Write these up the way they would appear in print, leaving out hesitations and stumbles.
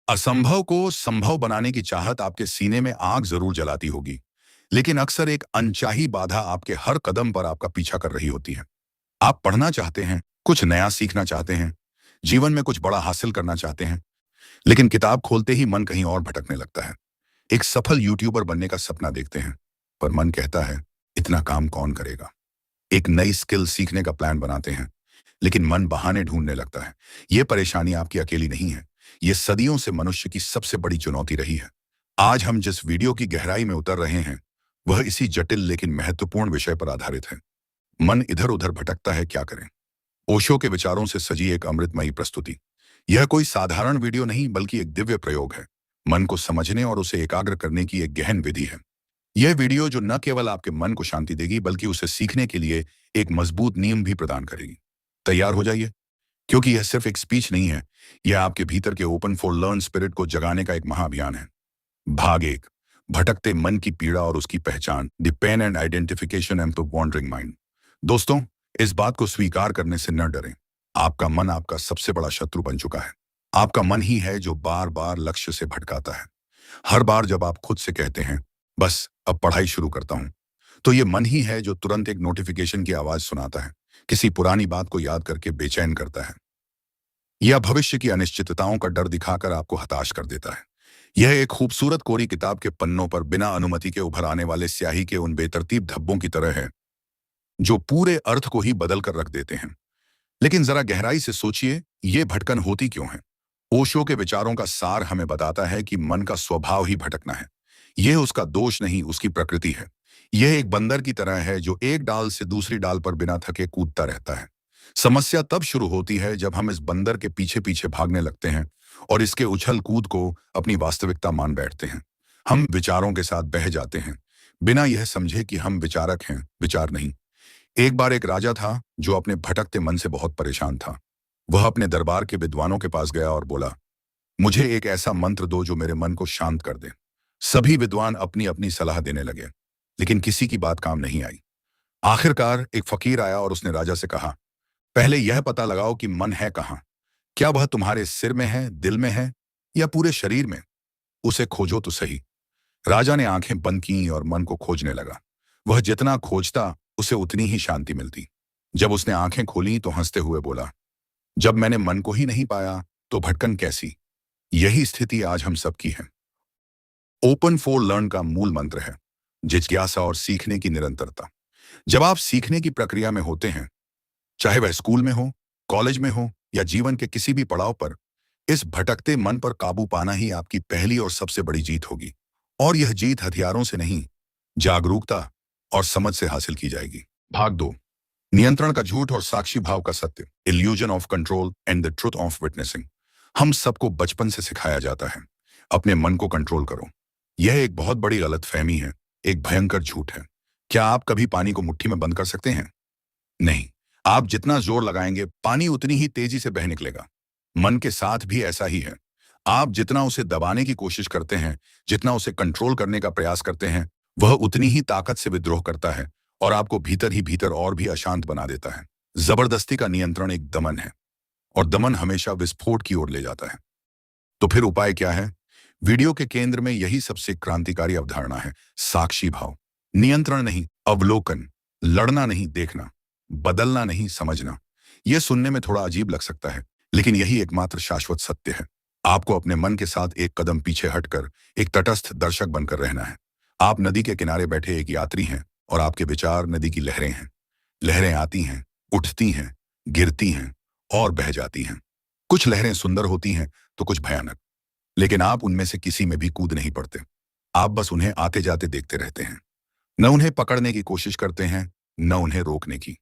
असंभव को संभव बनाने की चाहत आपके सीने में आग जरूर जलाती होगी, लेकिन अक्सर एक अनचाही बाधा आपके हर कदम पर आपका पीछा कर रही होती है। आप पढ़ना चाहते हैं, कुछ नया सीखना चाहते हैं, जीवन में कुछ बड़ा हासिल करना चाहते हैं, लेकिन किताब खोलते ही मन कहीं और भटकने लगता है। एक सफल यूट्यूबर बनने का सपना देखते हैं, पर मन कहता है, इतना काम कौन करेगा। एक नई स्किल सीखने का प्लान बनाते हैं, लेकिन मन बहाने ढूंढने लगता है। यह परेशानी आपकी अकेली नहीं है, यह सदियों से मनुष्य की सबसे बड़ी चुनौती रही है। आज हम जिस वीडियो की गहराई में उतर रहे हैं, वह इसी जटिल लेकिन महत्वपूर्ण विषय पर आधारित है। मन इधर उधर भटकता है, क्या करें। ओशो के विचारों से सजी एक अमृतमयी प्रस्तुति। यह कोई साधारण वीडियो नहीं, बल्कि एक दिव्य प्रयोग है। मन को समझने और उसे एकाग्र करने की एक गहन विधि है। यह वीडियो जो न केवल आपके मन को शांति देगी, बल्कि उसे सीखने के लिए एक मजबूत नींव भी प्रदान करेगी। तैयार हो जाइए, क्योंकि यह सिर्फ एक स्पीच नहीं है, यह आपके भीतर के ओपन फॉर लर्न स्पिरिट को जगाने का एक महाअभियान है। भाग 1, भटकते मन की पीड़ा और उसकी पहचान, the pain and identification and the wandering mind. दोस्तों, इस बात को स्वीकार करने से न डरें। आपका मन आपका सबसे बड़ा शत्रु बन चुका है। आपका मन ही है जो बार बार लक्ष्य से भटकाता है। हर बार जब आप खुद से कहते हैं, बस अब पढ़ाई शुरू करता हूं, तो ये मन ही है जो तुरंत एक नोटिफिकेशन की आवाज सुनाता है, किसी पुरानी बात को याद करके बेचैन करता है, या भविष्य की अनिश्चितताओं का डर दिखाकर आपको हताश कर देता है। यह एक खूबसूरत कोरी किताब के पन्नों पर बिना अनुमति के उभर आने वाले स्याही के उन बेतरतीब धब्बों की तरह है, जो पूरे अर्थ को ही बदल कर रख देते हैं। लेकिन जरा गहराई से सोचिए, ये भटकन होती क्यों है। ओशो के विचारों का सार हमें बताता है कि मन का स्वभाव ही भटकना है। यह उसका दोष नहीं, उसकी प्रकृति है। यह एक बंदर की तरह है जो एक डाल से दूसरी डाल पर बिना थके कूदता रहता है। समस्या तब शुरू होती है जब हम इस बंदर के पीछे पीछे भागने लगते हैं और इसके उछल कूद को अपनी वास्तविकता मान बैठते हैं। हम विचारों के साथ बह जाते हैं, बिना यह समझे कि हम विचारक हैं, विचार नहीं। एक बार एक राजा था जो अपने भटकते मन से बहुत परेशान था। वह अपने दरबार के विद्वानों के पास गया और बोला, मुझे एक ऐसा मंत्र दो जो मेरे मन को शांत कर दे। सभी विद्वान अपनी अपनी सलाह देने लगे, लेकिन किसी की बात काम नहीं आई। आखिरकार एक फकीर आया और उसने राजा से कहा, पहले यह पता लगाओ कि मन है कहाँ। क्या वह तुम्हारे सिर में है, दिल में है, या पूरे शरीर में? उसे खोजो तो सही। राजा ने आंखें बंद की और मन को खोजने लगा। वह जितना खोजता, उसे उतनी ही शांति मिलती। जब उसने आंखें खोली तो हंसते हुए बोला, जब मैंने मन को ही नहीं पाया तो भटकन कैसी। यही स्थिति आज हम सबकी है। ओपन फॉर लर्न का मूल मंत्र है जिज्ञासा और सीखने की निरंतरता। जब आप सीखने की प्रक्रिया में होते हैं, चाहे वह स्कूल में हो, कॉलेज में हो, या जीवन के किसी भी पड़ाव पर, इस भटकते मन पर काबू पाना ही आपकी पहली और सबसे बड़ी जीत होगी। और यह जीत हथियारों से नहीं, जागरूकता और समझ से हासिल की जाएगी। भाग 2, नियंत्रण का झूठ और साक्षी भाव का सत्य, illusion of control and the truth of witnessing. हम सबको बचपन से सिखाया जाता है, अपने मन को कंट्रोल करो। यह एक बहुत बड़ी गलतफहमी है, एक भयंकर झूठ है। क्या आप कभी पानी को मुट्ठी में बंद कर सकते हैं? नहीं। आप जितना जोर लगाएंगे, पानी उतनी ही तेजी से बह निकलेगा। मन के साथ भी ऐसा ही है। आप जितना उसे दबाने की कोशिश करते हैं, जितना उसे कंट्रोल करने का प्रयास करते हैं, वह उतनी ही ताकत से विद्रोह करता है और आपको भीतर ही भीतर और भी अशांत बना देता है। जबरदस्ती का नियंत्रण एक दमन है, और दमन हमेशा विस्फोट की ओर ले जाता है। तो फिर उपाय क्या है? वीडियो के केंद्र में यही सबसे क्रांतिकारी अवधारणा है, साक्षी भाव। नियंत्रण नहीं, अवलोकन। लड़ना नहीं, देखना। बदलना नहीं, समझना। यह सुनने में थोड़ा अजीब लग सकता है, लेकिन यही एकमात्र शाश्वत सत्य है। आपको अपने मन के साथ एक कदम पीछे हटकर एक तटस्थ दर्शक बनकर रहना है। आप नदी के किनारे बैठे एक यात्री हैं और आपके विचार नदी की लहरें हैं। लहरें आती हैं, उठती हैं, गिरती हैं और बह जाती हैं। कुछ लहरें सुंदर होती हैं तो कुछ भयानक, लेकिन आप उनमें से किसी में भी कूद नहीं पड़ते। आप बस उन्हें आते जाते देखते रहते हैं। न उन्हें पकड़ने की कोशिश करते हैं, न उन्हें रोकने की।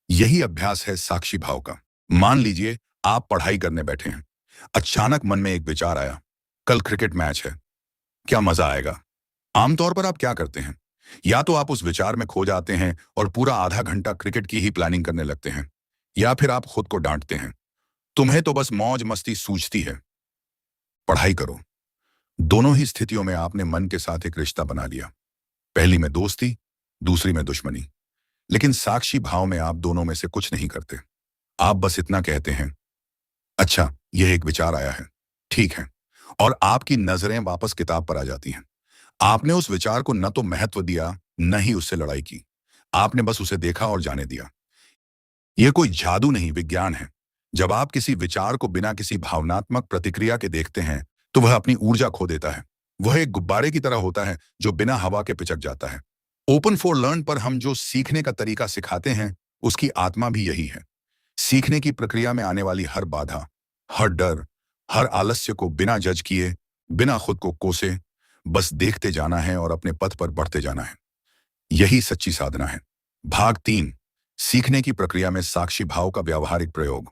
यही अभ्यास है साक्षी भाव का। मान लीजिए आप पढ़ाई करने बैठे हैं। अचानक मन में एक विचार आया, कल क्रिकेट मैच है, क्या मजा आएगा। आमतौर पर आप क्या करते हैं? या तो आप उस विचार में खो जाते हैं और पूरा आधा घंटा क्रिकेट की ही प्लानिंग करने लगते हैं, या फिर आप खुद को डांटते हैं, तुम्हें तो बस मौज मस्ती सूझती है, पढ़ाई करो। दोनों ही स्थितियों में आपने मन के साथ एक रिश्ता बना लिया। पहली में दोस्ती, दूसरी में दुश्मनी। लेकिन साक्षी भाव में आप दोनों में से कुछ नहीं करते। आप बस इतना कहते हैं, अच्छा, यह एक विचार आया है, ठीक है, और आपकी नजरें वापस किताब पर आ जाती हैं। आपने उस विचार को न तो महत्व दिया, न ही उससे लड़ाई की। आपने बस उसे देखा और जाने दिया। यह कोई जादू नहीं, विज्ञान है। जब आप किसी विचार को बिना किसी भावनात्मक प्रतिक्रिया के देखते हैं, तो वह अपनी ऊर्जा खो देता है। वह एक गुब्बारे की तरह होता है जो बिना हवा के पिचक जाता है। ओपन फॉर लर्न पर हम जो सीखने का तरीका सिखाते हैं, उसकी आत्मा भी यही है। सीखने की प्रक्रिया में आने वाली हर बाधा, हर डर, हर आलस्य को बिना जज किए, बिना खुद को कोसे, बस देखते जाना है और अपने पथ पर बढ़ते जाना है। यही सच्ची साधना है। भाग 3, सीखने की प्रक्रिया में साक्षी भाव का व्यावहारिक प्रयोग।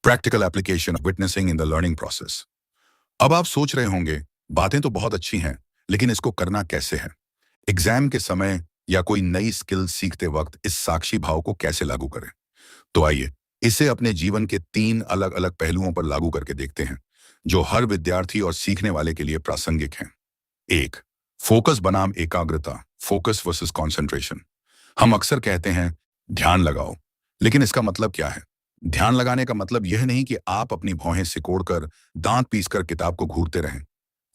Practical application of witnessing in the learning process. अब आप सोच रहे होंगे, बातें तो बहुत अच्छी हैं, लेकिन इसको करना कैसे है? एग्जाम के समय या कोई नई स्किल सीखते वक्त इस साक्षी भाव को कैसे लागू करें? तो आइए, इसे अपने जीवन के 3 अलग अलग पहलुओं पर लागू करके देखते हैं, जो हर विद्यार्थी और सीखने वाले के लिए प्रासंगिक हैं। 1, फोकस बनाम एकाग्रता, फोकस वर्सेस कंसंट्रेशन। हम अक्सर कहते हैं, ध्यान लगाओ, लेकिन इसका मतलब क्या है? ध्यान लगाने का मतलब यह नहीं कि आप अपनी भौहें सिकोड़कर, दांत पीसकर किताब को घूरते रहें।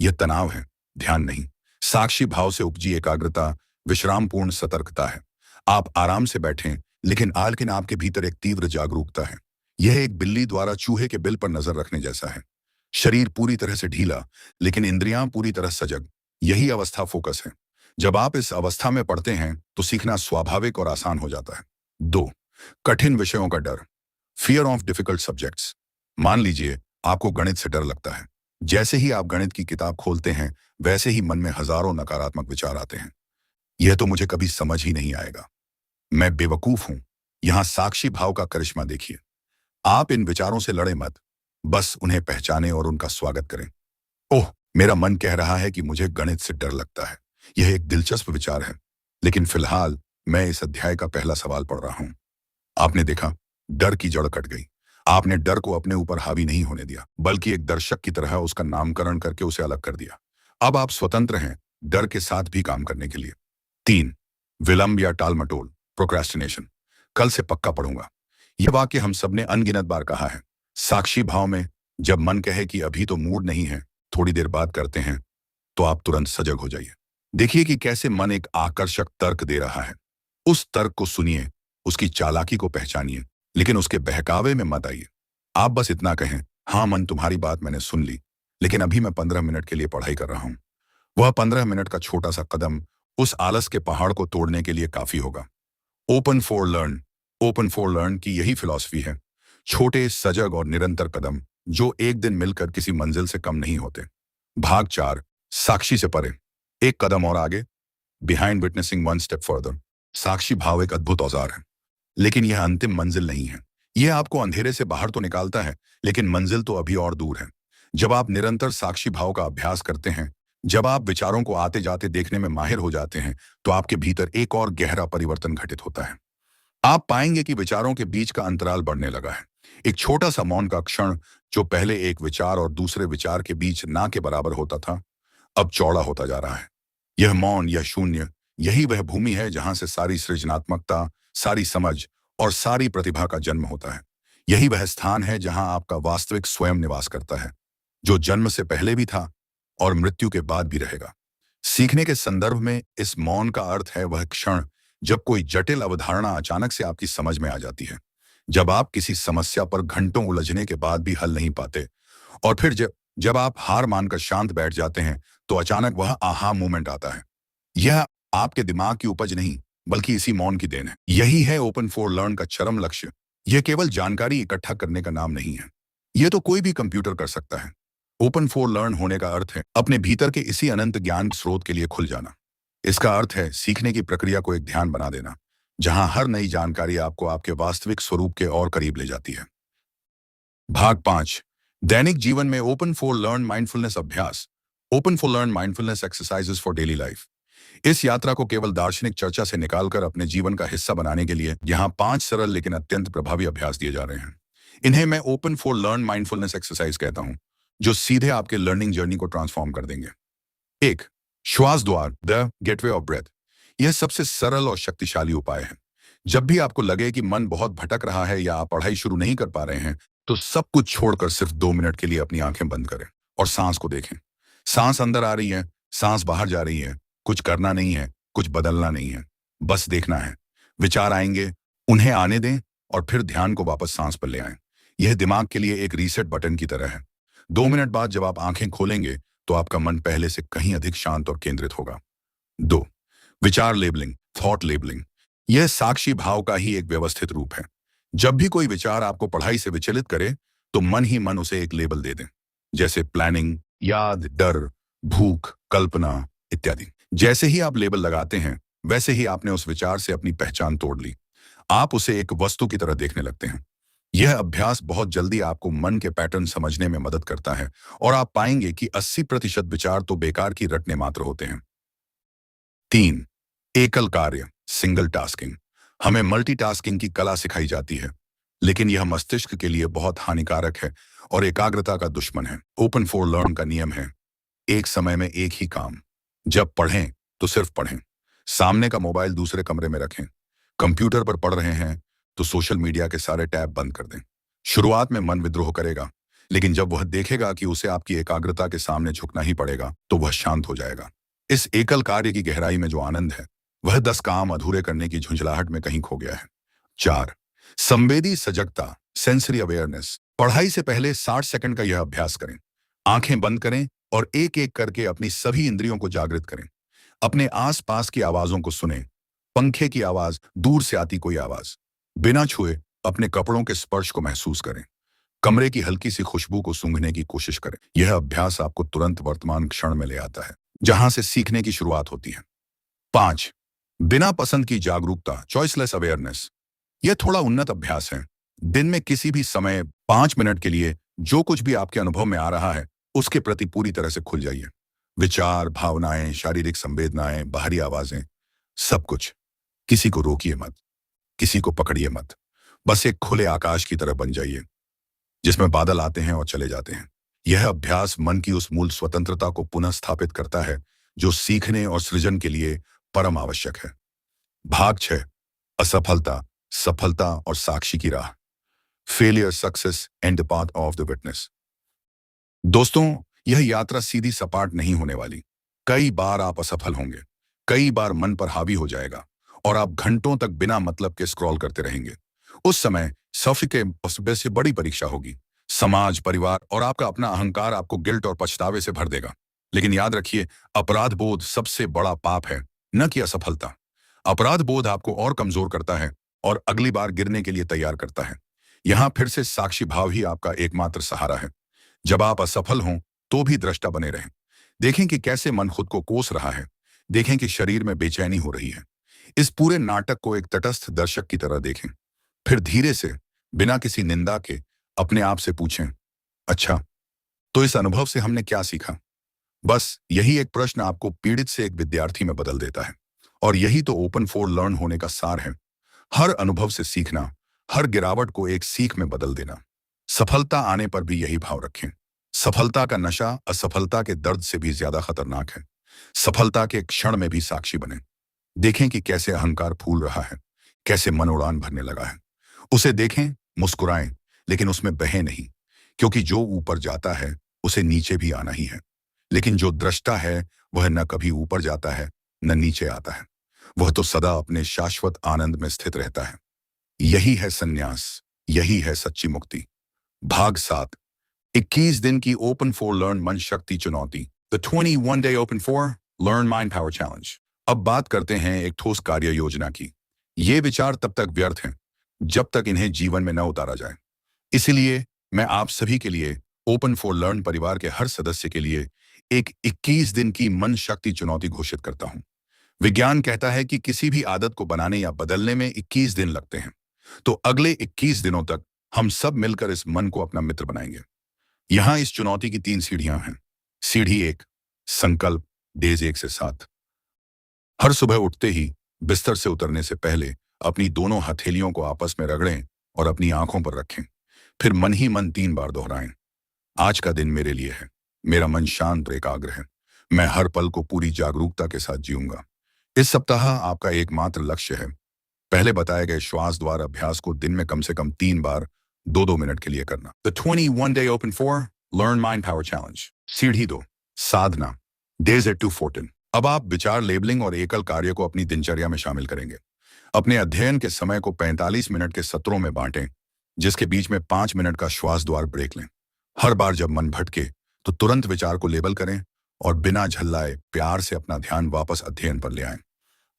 यह तनाव है, ध्यान नहीं। साक्षी भाव से उपजी एकाग्रता विश्रामपूर्ण सतर्कता है। आप आराम से बैठें, लेकिन आपके भीतर एक तीव्र जागरूकता है। यह एक बिल्ली द्वारा चूहे के बिल पर नजर रखने जैसा है। शरीर पूरी तरह से ढीला, लेकिन इंद्रियां पूरी तरह सजग। यही अवस्था फोकस है। जब आप इस अवस्था में पढ़ते हैं, तो सीखना स्वाभाविक और आसान हो जाता है। 2, कठिन विषयों का डर, फियर ऑफ डिफिकल्ट सब्जेक्ट्स। मान लीजिए आपको गणित से डर लगता है। जैसे ही आप गणित की किताब खोलते हैं, वैसे ही मन में हजारों नकारात्मक विचार आते हैं। यह तो मुझे कभी समझ ही नहीं आएगा, मैं बेवकूफ हूं। यहां साक्षी भाव का करिश्मा देखिए। आप इन विचारों से लड़े मत, बस उन्हें पहचानें और उनका स्वागत करें। ओह, मेरा मन कह रहा है कि मुझे गणित से डर लगता है। यह एक दिलचस्प विचार है, लेकिन फिलहाल मैं इस अध्याय का पहला सवाल पढ़ रहा हूं। आपने देखा, डर की जड़ कट गई। आपने डर को अपने ऊपर हावी नहीं होने दिया, बल्कि एक दर्शक की तरह उसका नामकरण करके उसे अलग कर दिया। अब आप स्वतंत्र हैं डर के साथ भी काम करने के लिए। 3, विलंब या टालमटोल, प्रोक्रेस्टिनेशन। कल से पक्का पढ़ूंगा। यह वाक्य हम सबने अनगिनत बार कहा है। साक्षी भाव में जब मन कहे कि अभी तो मूड नहीं है, थोड़ी देर बाद करते हैं, तो आप तुरंत सजग हो जाइए। देखिए कि कैसे मन एक आकर्षक तर्क दे रहा है। उस तर्क को सुनिए, उसकी चालाकी को पहचानिए, लेकिन उसके बहकावे में मत आइए। आप बस इतना कहें, हाँ मन, तुम्हारी बात मैंने सुन ली, लेकिन अभी मैं 15 मिनट के लिए पढ़ाई कर रहा हूं। वह 15 मिनट का छोटा सा कदम उस आलस के पहाड़ को तोड़ने के लिए काफी होगा। Open for learn, open for learn की यही फिलॉसफी है। छोटे, सजग और निरंतर कदम, जो एक दिन मिलकर किसी मंजिल से कम नहीं होते। भाग 4, साक्षी से परे, एक कदम और आगे, behind witnessing one step further. साक्षी भाव एक अद्भुत औजार है, लेकिन यह अंतिम मंजिल नहीं है। यह आपको अंधेरे से बाहर तो निकालता है, लेकिन मंजिल तो अभी और दूर है। जब आप निरंतर साक्षी भाव का अभ्यास करते हैं, जब आप विचारों को आते जाते देखने में माहिर हो जाते हैं, तो आपके भीतर एक और गहरा परिवर्तन घटित होता है। आप पाएंगे कि विचारों के बीच का अंतराल बढ़ने लगा है। एक छोटा सा मौन का क्षण, जो पहले एक विचार और दूसरे विचार के बीच ना के बराबर होता था, अब चौड़ा होता जा रहा है। यह मौन, यह शून्य, यही वह भूमि है जहां से सारी सृजनात्मकता, सारी समझ और सारी प्रतिभा का जन्म होता है। यही वह स्थान है जहां आपका वास्तविक स्वयं निवास करता है, जो जन्म से पहले भी था और मृत्यु के बाद भी रहेगा। सीखने के संदर्भ में इस मौन का अर्थ है वह क्षण जब कोई जटिल अवधारणा अचानक से आपकी समझ में आ जाती है। जब आप किसी समस्या पर घंटों उलझने के बाद भी हल नहीं पाते, और फिर जब आप हार मानकर शांत बैठ जाते हैं, तो अचानक वह आहा मोमेंट आता है। यह आपके दिमाग की उपज नहीं, बल्कि इसी मौन की देन है। यही है ओपन फॉर लर्न का चरम लक्ष्य। यह केवल जानकारी इकट्ठा करने का नाम नहीं है। यह तो कोई भी कंप्यूटर कर सकता है। ओपन फॉर लर्न होने का अर्थ है अपने भीतर के इसी अनंत ज्ञान स्रोत के लिए खुल जाना। इसका अर्थ है सीखने की प्रक्रिया को एक ध्यान बना देना, जहां हर नई जानकारी आपको आपके वास्तविक स्वरूप के और करीब ले जाती है। भाग 5, दैनिक जीवन में ओपन फॉर लर्न माइंडफुलनेस अभ्यास। Open for learn mindfulness exercises for daily life. इस यात्रा को केवल दार्शनिक चर्चा से निकालकर अपने जीवन का हिस्सा बनाने के लिए यहाँ 5 सरल लेकिन अत्यंत प्रभावी अभ्यास दिए जा रहे हैं। इन्हें मैं open for learn mindfulness exercise कहता हूँ, जो सीधे आपके लर्निंग जर्नी को ट्रांसफॉर्म कर देंगे। 1, श्वास द्वार, द गेटवे ऑफ ब्रेथ। यह सबसे सरल और शक्तिशाली उपाय है। जब भी आपको लगे कि मन बहुत भटक रहा है या आप पढ़ाई शुरू नहीं कर पा रहे हैं, तो सब कुछ छोड़कर सिर्फ 2 मिनट के लिए अपनी आंखें बंद करें और सांस को देखें। सांस अंदर आ रही है, सांस बाहर जा रही है। कुछ करना नहीं है, कुछ बदलना नहीं है, बस देखना है। विचार आएंगे, उन्हें आने दें और फिर ध्यान को वापस सांस पर ले आएं। यह दिमाग के लिए एक रीसेट बटन की तरह है। 2 मिनट बाद जब आप आंखें खोलेंगे तो आपका मन पहले से कहीं अधिक शांत और केंद्रित होगा। 2. विचार लेबलिंग, थॉट लेबलिंग। यह साक्षी भाव का ही एक व्यवस्थित रूप है। जब भी कोई विचार आपको पढ़ाई से विचलित करे तो मन ही मन उसे एक लेबल दे दें, जैसे प्लानिंग, याद, डर, भूख, कल्पना इत्यादि। जैसे ही आप लेबल लगाते हैं वैसे ही आपने उस विचार से अपनी पहचान तोड़ ली। आप उसे एक वस्तु की तरह देखने लगते हैं। यह अभ्यास बहुत जल्दी आपको मन के पैटर्न समझने में मदद करता है और आप पाएंगे कि 80% विचार तो बेकार की रटने मात्र होते हैं। 3. एकल कार्य, सिंगल टास्किंग। हमें मल्टीटास्किंग की कला सिखाई जाती है, लेकिन यह मस्तिष्क के लिए बहुत हानिकारक है और एकाग्रता का दुश्मन है। ओपन फॉर लर्न का नियम है, एक समय में एक ही काम। जब पढ़ें तो सिर्फ पढ़ें। सामने का मोबाइल दूसरे कमरे में रखें। कंप्यूटर पर पढ़ रहे हैं तो सोशल मीडिया के सारे टैब बंद कर दें। शुरुआत में मन विद्रोह करेगा, लेकिन जब वह देखेगा कि उसे आपकी एकाग्रता के सामने झुकना ही पड़ेगा तो वह शांत हो जाएगा। इस एकल कार्य की गहराई में जो आनंद है वह 10 काम अधूरे करने की झुंझलाहट में कहीं खो गया है। 4. संवेदी सजगता, सेंसरी अवेयरनेस। पढ़ाई से पहले 60 सेकंड का यह अभ्यास करें। आंखें बंद करें और एक एक करके अपनी सभी इंद्रियों को जागृत करें। अपने आसपास की आवाजों को सुनें। पंखे की आवाज, दूर से आती कोई आवाज। बिना छुए अपने कपड़ों के स्पर्श को महसूस करें। कमरे की हल्की सी खुशबू को सूंघने की कोशिश करें। यह अभ्यास आपको तुरंत वर्तमान क्षण में ले आता है, जहां से सीखने की शुरुआत होती है। 5. बिना पसंद की जागरूकता, चॉइसलेस अवेयरनेस। यह थोड़ा उन्नत अभ्यास है। दिन में किसी भी समय 5 मिनट के लिए जो कुछ भी आपके अनुभव में आ रहा है उसके प्रति पूरी तरह से खुल जाइए। विचार, भावनाएं, शारीरिक संवेदनाएं, बाहरी आवाजें, सब कुछ। किसी को रोकिए मत, किसी को पकड़िए मत। बस एक खुले आकाश की तरह बन जाइए जिसमें बादल आते हैं और चले जाते हैं। यह अभ्यास मन की उस मूल स्वतंत्रता को पुनः स्थापित करता है जो सीखने और सृजन के लिए परम आवश्यक है। भाग 6. असफलता, सफलता और साक्षी की राह। Failure, success and the path of the witness. दोस्तों, यह यात्रा सीधी सपाट नहीं होने वाली। कई बार आप असफल होंगे, कई बार मन पर हावी हो जाएगा और आप घंटों तक बिना मतलब के स्क्रॉल करते रहेंगे। उस समय सफर के सबसे बड़ी परीक्षा होगी। समाज, परिवार और आपका अपना अहंकार आपको गिल्ट और पछतावे से भर देगा। लेकिन याद रखिए, अपराध बोध सबसे बड़ा पाप है, न कि असफलता। अपराध बोध आपको और कमजोर करता है और अगली बार गिरने के लिए तैयार करता है। यहां फिर से साक्षी भाव ही आपका एकमात्र सहारा है। जब आप असफल हों तो भी दृष्टा बने रहें। देखें कि कैसे मन खुद को कोस रहा है। देखें कि शरीर में बेचैनी हो रही है। इस पूरे नाटक को एक तटस्थ दर्शक की तरह देखें। फिर धीरे से, बिना किसी निंदा के, अपने आप से पूछें, अच्छा, तो इस अनुभव से हमने क्या सीखा? बस यही एक प्रश्न आपको पीड़ित से एक विद्यार्थी में बदल देता है। और यही तो ओपन फॉर लर्न होने का सार है। हर अनुभव से सीखना, हर गिरावट को एक सीख में बदल देना। सफलता आने पर भी यही भाव रखें। सफलता का नशा असफलता के दर्द से भी ज्यादा खतरनाक है। सफलता के क्षण में भी साक्षी बने। देखें कि कैसे अहंकार फूल रहा है, कैसे मन उड़ान भरने लगा है। उसे देखें, मुस्कुराएं, लेकिन उसमें बहें नहीं, क्योंकि जो ऊपर जाता है उसे नीचे भी आना ही है। लेकिन जो दृष्टा है वह न कभी ऊपर जाता है न नीचे आता है। वह तो सदा अपने शाश्वत आनंद में स्थित रहता है। यही है संन्यास, यही है सच्ची मुक्ति। भाग 7. 21 दिन की ओपन फॉर लर्न मन शक्ति चुनौती, the 21 day open for learn mind power challenge. अब बात करते हैं एक ठोस कार्य योजना की। ये विचार तब तक व्यर्थ हैं जब तक इन्हें जीवन में न उतारा जाए। इसलिए मैं आप सभी के लिए, ओपन फॉर लर्न परिवार के हर सदस्य के लिए एक 21 दिन की मन शक्ति चुनौती घोषित करता हूं। विज्ञान कहता है कि किसी भी आदत को बनाने या बदलने में 21 दिन लगते हैं। तो अगले 21 दिनों तक हम सब मिलकर इस मन को अपना मित्र बनाएंगे। यहां इस चुनौती की 3 सीढ़ियां हैं। सीढ़ी 1, संकल्प, डेज 1 से 7। हर सुबह उठते ही बिस्तर से उतरने से पहले अपनी दोनों हथेलियों को आपस में रगड़ें और अपनी आंखों पर रखें। फिर मन ही मन 3 बार दोहराएं, आज का दिन मेरे लिए है, मेरा मन शांत और एकाग्र है, मैं हर पल को पूरी जागरूकता के साथ जीऊंगा। इस सप्ताह आपका एकमात्र लक्ष्य है पहले बताए गए श्वास द्वार अभ्यास को दिन में कम से कम 3 बार 2-2 मिनट के लिए करना। The 21 day open for learn mind power challenge. सीढ़ी 2, साधना, डेज 8 to 14। अब आप विचार लेबलिंग और एकल कार्य को अपनी दिनचर्या में शामिल करेंगे। अपने अध्ययन के समय को 45 मिनट के सत्रों में बांटें, जिसके बीच में 5 मिनट का श्वास द्वार ब्रेक लें। हर बार जब मन भटके तो तुरंत विचार को लेबल करें और बिना झल्लाए प्यार से अपना ध्यान वापस अध्ययन पर ले आएं।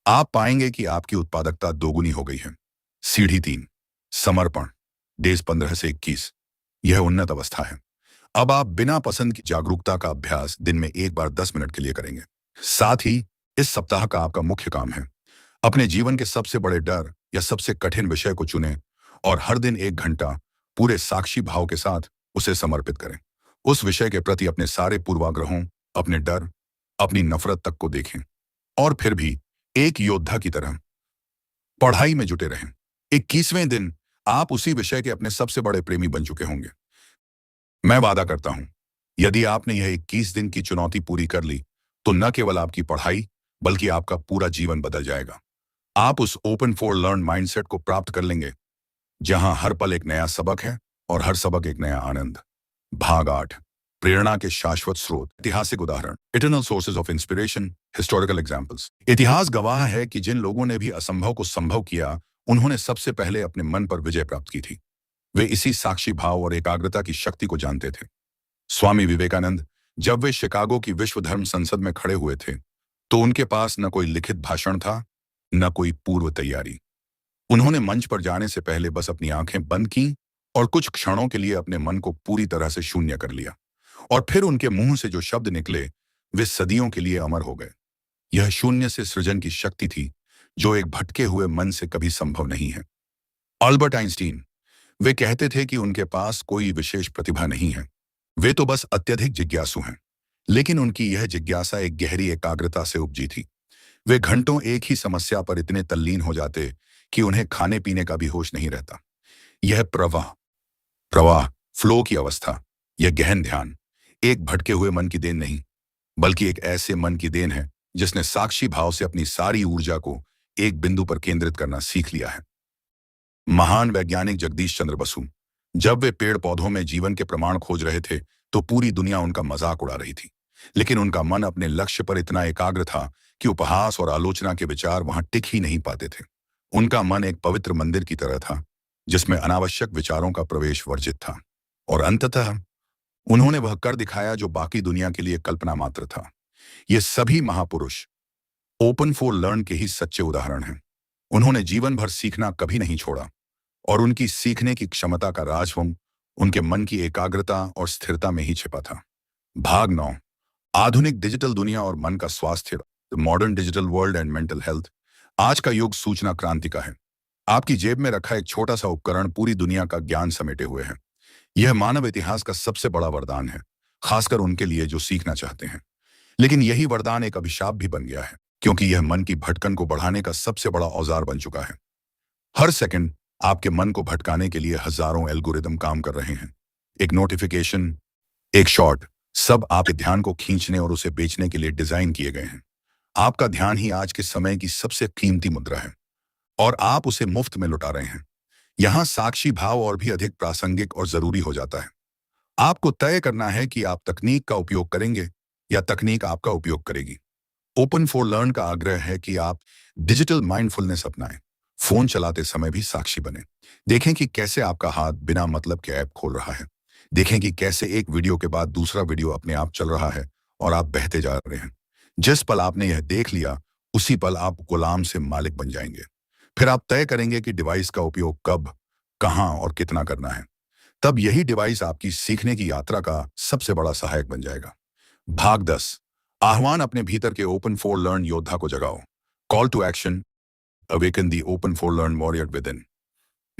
आप पाएंगे कि आपकी उत्पादकता दोगुनी हो गई है। सीढ़ी 3, समर्पण, डेज 15 से 21। यह उन्नत अवस्था है। अब आप बिना पसंद की जागरूकता का अभ्यास दिन में एक बार 10 मिनट के लिए करेंगे। साथ ही इस सप्ताह का आपका मुख्य काम है अपने जीवन के सबसे बड़े डर या सबसे कठिन विषय को चुनें और हर दिन 1 घंटा पूरे साक्षी भाव के साथ उसे समर्पित करें। उस विषय के प्रति अपने सारे पूर्वाग्रहों, अपने डर, अपनी नफरत तक को देखें और फिर भी एक योद्धा की तरह पढ़ाई में जुटे रहें। 21वें दिन आप उसी विषय के अपने सबसे बड़े प्रेमी बन चुके होंगे। मैं वादा करता हूं, यदि आपने यह 21 दिन की चुनौती पूरी कर ली तो न केवल आपकी पढ़ाई बल्कि आपका पूरा जीवन बदल जाएगा। आप उस ओपन फॉर लर्न माइंडसेट को प्राप्त कर लेंगे जहां हर पल एक नया सबक है और हर सबक एक नया आनंद। भाग 8, प्रेरणा के शाश्वत स्रोत, ऐतिहासिक उदाहरण, eternal sources of inspiration, historical examples. इतिहास गवाह है कि जिन लोगों ने भी असंभव को संभव किया उन्होंने सबसे पहले अपने मन पर विजय प्राप्त की थी। वे इसी साक्षी भाव और एकाग्रता की शक्ति को जानते थे। स्वामी विवेकानंद जब वे शिकागो की विश्व धर्म संसद में खड़े हुए थे तो उनके पास न कोई लिखित भाषण था, न कोई पूर्व तैयारी। उन्होंने मंच पर जाने से पहले बस अपनी आंखें बंद की और कुछ क्षणों के लिए अपने मन को पूरी तरह से शून्य कर लिया और फिर उनके मुंह से जो शब्द निकले वे सदियों के लिए अमर हो गए। यह शून्य से सृजन की शक्ति थी जो एक भटके हुए मन से कभी संभव नहीं है। अल्बर्ट आइंस्टीन, वे कहते थे कि उनके पास कोई विशेष प्रतिभा नहीं है, वे तो बस अत्यधिक जिज्ञासु हैं। लेकिन उनकी यह जिज्ञासा एक गहरी एकाग्रता से उपजी थी। वे घंटों एक ही समस्या पर इतने तल्लीन हो जाते कि उन्हें खाने पीने का भी होश नहीं रहता। यह प्रवाह प्रवाह फ्लो की अवस्था, यह गहन ध्यान एक भटके हुए मन की देन नहीं बल्कि एक ऐसे मन की देन है जिसने साक्षी भाव से अपनी सारी ऊर्जा को एक बिंदु पर केंद्रित करना सीख लिया है। महान वैज्ञानिक जगदीश चंद्र बसु, जब वे पेड़ पौधों में जीवन के प्रमाण खोज रहे थे तो पूरी दुनिया उनका मजाक उड़ा रही थी। लेकिन उनका मन अपने लक्ष्य पर इतना एकाग्र था कि उपहास और आलोचना के विचार वहां टिक ही नहीं पाते थे। उनका मन एक पवित्र मंदिर की तरह था जिसमें अनावश्यक विचारों का प्रवेश वर्जित था और अंततः उन्होंने वह कर दिखाया जो बाकी दुनिया के लिए कल्पना मात्र था। ये सभी महापुरुष ओपन फॉर लर्न के ही सच्चे उदाहरण हैं। उन्होंने जीवन भर सीखना कभी नहीं छोड़ा और उनकी सीखने की क्षमता का राजवंश उनके मन की एकाग्रता और स्थिरता में ही छिपा था। भाग 9, आधुनिक डिजिटल दुनिया और मन का स्वास्थ्य, the modern digital world and mental health. आज का युग सूचना क्रांति का है। आपकी जेब में रखा एक छोटा सा उपकरण पूरी दुनिया का ज्ञान समेटे हुए है। यह मानव इतिहास का सबसे बड़ा वरदान है, खासकर उनके लिए जो सीखना चाहते हैं। लेकिन यही वरदान एक अभिशाप भी बन गया है क्योंकि यह मन की भटकन को बढ़ाने का सबसे बड़ा औजार बन चुका है। हर सेकंड आपके मन को भटकाने के लिए हजारों एल्गोरिदम काम कर रहे हैं। एक नोटिफिकेशन, एक शॉट, सब आपके ध्यान को खींचने और उसे बेचने के लिए डिजाइन किए गए हैं। आपका ध्यान ही आज के समय की सबसे कीमती मुद्रा है और आप उसे मुफ्त में लुटा रहे हैं। यहां साक्षी भाव और भी अधिक प्रासंगिक और जरूरी हो जाता है। आपको तय करना है कि आप तकनीक का उपयोग करेंगे या तकनीक आपका उपयोग करेगी। ओपन फॉर लर्न का आग्रह है कि आप डिजिटल माइंडफुलनेस अपनाएं। फोन चलाते समय भी साक्षी बने। देखें कि कैसे आपका हाथ बिना मतलब के ऐप खोल रहा है। देखें कि कैसे एक वीडियो के बाद दूसरा वीडियो अपने आप चल रहा है और आप बहते जा रहे हैं। जिस पल आपने यह देख लिया उसी पल आप गुलाम से मालिक बन जाएंगे। फिर आप तय करेंगे कि डिवाइस का उपयोग कब, कहां और कितना करना है। तब यही डिवाइस आपकी सीखने की यात्रा का सबसे बड़ा सहायक बन जाएगा। भाग 10, आह्वान, अपने भीतर के ओपन फॉर लर्न योद्धा को जगाओ। Call to action, awaken the open for learn warrior within.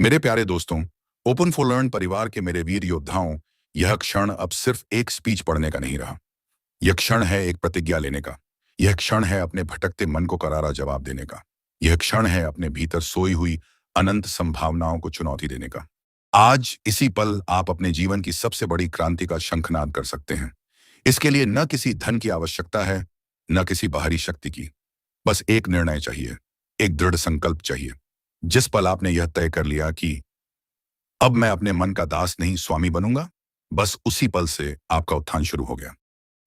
मेरे प्यारे दोस्तों, ओपन फॉर लर्न परिवार के मेरे वीर योद्धाओं, यह क्षण अब सिर्फ एक स्पीच पढ़ने का नहीं रहा। यह क्षण है एक प्रतिज्ञा लेने का। यह क्षण है अपने भटकते मन को करारा जवाब देने का। यह क्षण है अपने भीतर सोई हुई अनंत संभावनाओं को चुनौती देने का। आज इसी पल आप अपने जीवन की सबसे बड़ी क्रांति का शंखनाद कर सकते हैं। इसके लिए न किसी धन की आवश्यकता है, न किसी बाहरी शक्ति की। बस एक निर्णय चाहिए, एक दृढ़ संकल्प चाहिए। जिस पल आपने यह तय कर लिया कि अब मैं अपने मन का दास नहीं स्वामी बनूंगा, बस उसी पल से आपका उत्थान शुरू हो गया।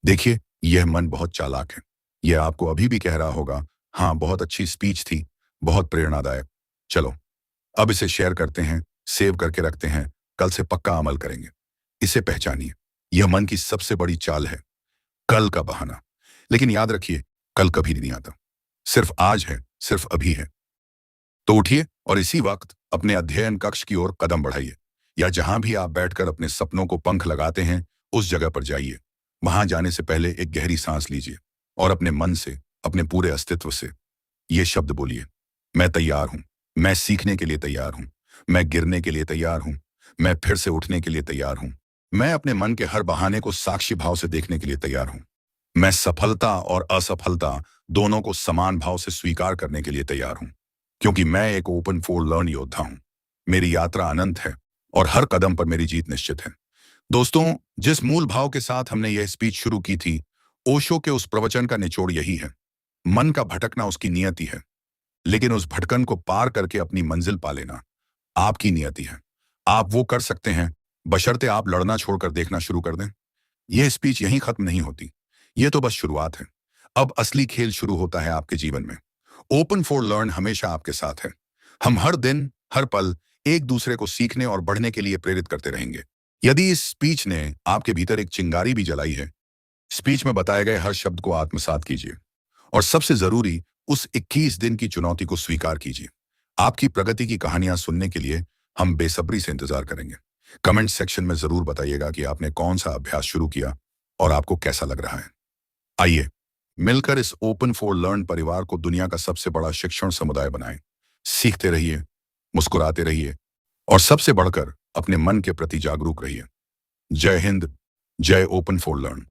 देखिए, यह मन बहुत चालाक है। यह आपको अभी भी कह रहा होगा, हाँ, बहुत अच्छी स्पीच थी, बहुत प्रेरणादायक। चलो, अब इसे शेयर करते हैं, सेव करके रखते हैं, कल से पक्का अमल करेंगे। इसे पहचानिए। यह मन की सबसे बड़ी चाल है, कल का बहाना। लेकिन याद रखिए, कल कभी नहीं आता। सिर्फ आज है, सिर्फ अभी है। तो उठिए और इसी वक्त अपने अध्ययन कक्ष की ओर कदम बढ़ाइए, या जहां भी आप बैठकर अपने सपनों को पंख लगाते हैं, उस जगह पर जाइए। वहां जाने से पहले एक गहरी सांस लीजिए और अपने मन से, अपने पूरे अस्तित्व से ये शब्द बोलिए, मैं तैयार हूं, मैं सीखने के लिए तैयार हूं, मैं गिरने के लिए तैयार हूं, मैं फिर से उठने के लिए तैयार हूं, मैं अपने मन के हर बहाने को साक्षी भाव से देखने के लिए तैयार हूं, मैं सफलता और असफलता दोनों को समान भाव से स्वीकार करने के लिए तैयार हूं, क्योंकि मैं एक ओपन फॉर लर्न योद्धा हूं। मेरी यात्रा अनंत है और हर कदम पर मेरी जीत निश्चित है। दोस्तों, जिस मूल भाव के साथ हमने यह स्पीच शुरू की थी, ओशो के उस प्रवचन का निचोड़ यही है। मन का भटकना उसकी नियति है, लेकिन उस भटकन को पार करके अपनी मंजिल पा लेना आपकी नियति है। आप वो कर सकते हैं, बशर्ते आप लड़ना छोड़कर देखना शुरू कर दें। यह स्पीच यहीं खत्म नहीं होती। यह तो बस शुरुआत है। अब असली खेल शुरू होता है आपके जीवन में। ओपन फॉर लर्न हमेशा आपके साथ है। हम हर दिन, हर पल एक दूसरे को सीखने और बढ़ने के लिए प्रेरित करते रहेंगे। यदि इस स्पीच ने आपके भीतर एक चिंगारी भी जलाई है, स्पीच में बताए गए हर शब्द को आत्मसात कीजिए और सबसे जरूरी, उस 21 दिन की चुनौती को स्वीकार कीजिए। आपकी प्रगति की कहानियां सुनने के लिए हम बेसब्री से इंतजार करेंगे। कमेंट सेक्शन में जरूर बताइएगा कि आपने कौन सा अभ्यास शुरू किया और आपको कैसा लग रहा है। आइए मिलकर इस ओपन फॉर लर्न परिवार को दुनिया का सबसे बड़ा शिक्षण समुदाय बनाएं। सीखते रहिए, मुस्कुराते रहिए और सबसे बढ़कर अपने मन के प्रति जागरूक रहिए। जय हिंद, जय ओपन फॉर लर्न।